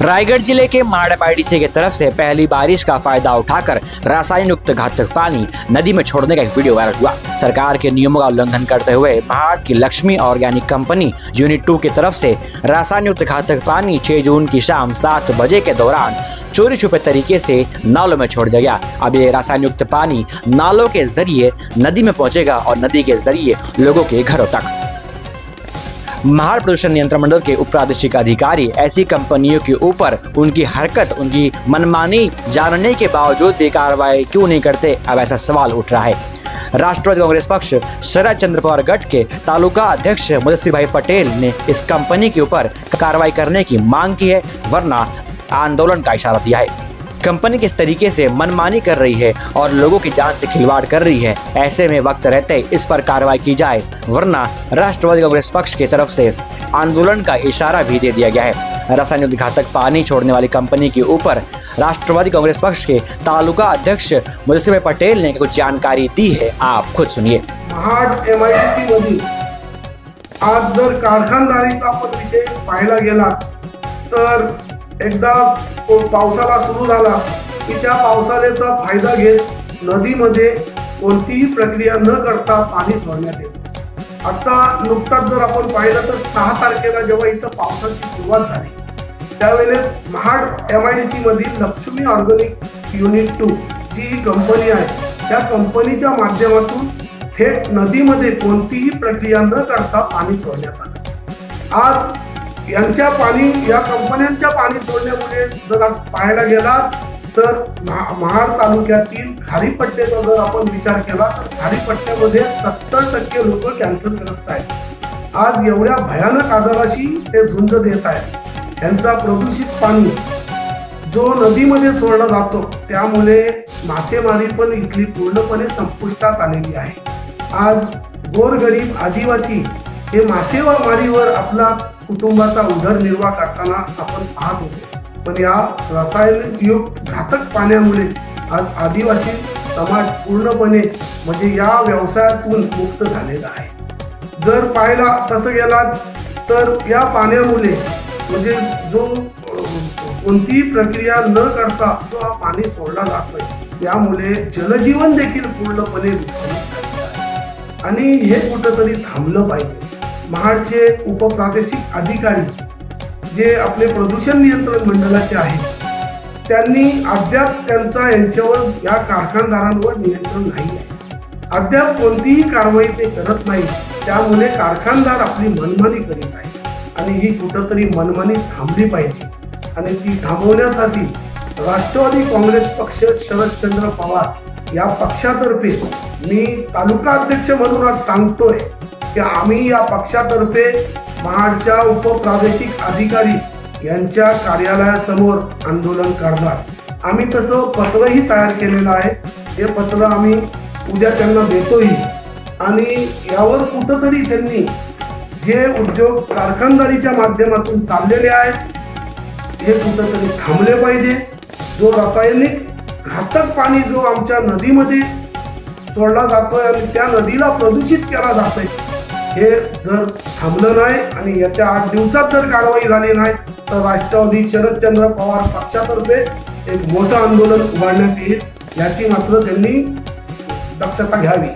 रायगढ़ जिले के महाड़पाईडीसी की तरफ से पहली बारिश का फायदा उठाकर रासायनिक युक्त घातक पानी नदी में छोड़ने का एक वीडियो वायरल हुआ। सरकार के नियमों का उल्लंघन करते हुए महाड़ की लक्ष्मी ऑर्गेनिक कंपनी यूनिट 2 की तरफ से रासायनिक युक्त घातक पानी 6 जून की शाम 7 बजे के दौरान चोरी छुपे तरीके से नालों में छोड़ दिया गया। अब ये रासायनिक युक्त पानी नालों के जरिए नदी में पहुंचेगा और नदी के जरिए लोगों के घरों तक। महाड़ प्रदूषण नियंत्रण मंडल के उप प्रादेशिक अधिकारी ऐसी कंपनियों के ऊपर उनकी हरकत, उनकी मनमानी जानने के बावजूद भी कार्रवाई क्यों नहीं करते, अब ऐसा सवाल उठ रहा है। राष्ट्रवादी कांग्रेस पक्ष शरद चंद्र पवार गढ़ के तालुका अध्यक्ष मुदस्सिर भाई पटेल ने इस कंपनी के ऊपर कार्रवाई करने की मांग की है, वरना आंदोलन का इशारा दिया है। कंपनी किस तरीके से मनमानी कर रही है और लोगों की जान से खिलवाड़ कर रही है, ऐसे में वक्त रहते इस पर कार्रवाई की जाए, वरना राष्ट्रवादी कांग्रेस पक्ष की तरफ से आंदोलन का इशारा भी दे दिया गया है। रासायनिक घातक पानी छोड़ने वाली कंपनी के ऊपर राष्ट्रवादी कांग्रेस पक्ष के तालुका अध्यक्ष मुदस्सिर भाई पटेल ने कुछ जानकारी दी है, आप खुद सुनिए। महाड MIDC मधील आज जर कारखानदारीचा आपण विषय पाहायला गेला तर एकदा पावसाला सुरू झाला की त्या पावसाळ्याचा फायदा घेत नदीमध्ये कोणतीही प्रक्रिया न करता पाणी सोडण्यात येते। आता नुकताच जर आपण पाहिलं तर 6 तारखेला जेव्हा इथं पावसाची सुरुवात झाली त्यावेळेस महाड MIDC मधील लक्ष्मी ऑर्गेनिक युनिट 2 जी कंपनी आहे त्या कंपनीच्या माध्यमातून थेट नदीमध्ये कोणतीही प्रक्रिया न करता पाणी सोडण्यात आलं। आज या कंपन्यांच्या पाणी सोडण्यामुळे जर पाहायला गेला तर महाड तालुक्यातील खारीपट्ट्याचा जर आपण विचार केला तर खारीपट्ट्यामध्ये 70% लोक कॅन्सरग्रस्त आहेत। आज एवढ्या भयानक आजाराशी ते झुंज देत आहेत। त्यांचा प्रदूषित पाणी जो नदीमध्ये सोडला जातो त्यामुळे मासेमारी पण इथली पूर्णपणे संपुष्टात आलेली आहे। आज गोरगरीब आदिवासी हे मासेमारीवर आपला कुटुंबाचा उदरनिर्वाह करताना आपण पाहत होतो, पण या रासायनिक युक्त घातक पाण्यामुळे आज आदिवासी समाज पूर्णपणे म्हणजे या व्यवसायातून मुक्त झालेला आहे। जर पाहायला तसं गेला तर या पाण्यामुळे म्हणजे जो कोणतीही प्रक्रिया न करता जो हा पाणी सोडला जातोय त्यामुळे जनजीवन देखील पूर्णपणे विस्कळीत झाले आहे आणि हे कुठेतरी थांबलं पाहिजे। महाडचे उपप्रादेशिक अधिकारी जे आपले प्रदूषण नियंत्रण मंडळाचे आहेत त्यांनी अद्याप यांच्यावर या कारखानदारांवर नियंत्रण नाही आहे। अद्याप कोणतीही कारवाई ते करत नाही, त्यामुळे कारखानदार आपली मनमानी करीत आहे आणि ही कुठेतरी मनमानी थांबली पाहिजे आणि ती थांबवण्यासाठी राष्ट्रवादी काँग्रेस पक्ष शरदचंद्र पवार या पक्षातर्फे मी तालुका अध्यक्ष म्हणून आज सांगतोय की आम्ही या पक्षातर्फे महाडच्या उपप्रादेशिक अधिकारी यांच्या कार्यालयासमोर आंदोलन करणार। आम्ही तसं पत्रही तयार केलेलं आहे, हे पत्र आम्ही उद्या त्यांना देतोही आणि यावर कुठेतरी त्यांनी जे उद्योग कारखानदारीच्या माध्यमातून चाललेले आहेत हे कुठेतरी थांबले पाहिजे। जो रासायनिक घातक पाणी जो आमच्या नदीमध्ये सोडला जातोय आणि त्या नदीला प्रदूषित केला जातोय हे जर थांबलं नाही आणि येत्या 8 दिवसात जर कारवाई झाली नाही तर राष्ट्रवादी शरदचंद्र पवार पक्षातर्फे एक मोठं आंदोलन उभारण्यात येईल, याची मात्र त्यांनी दक्षता घ्यावी।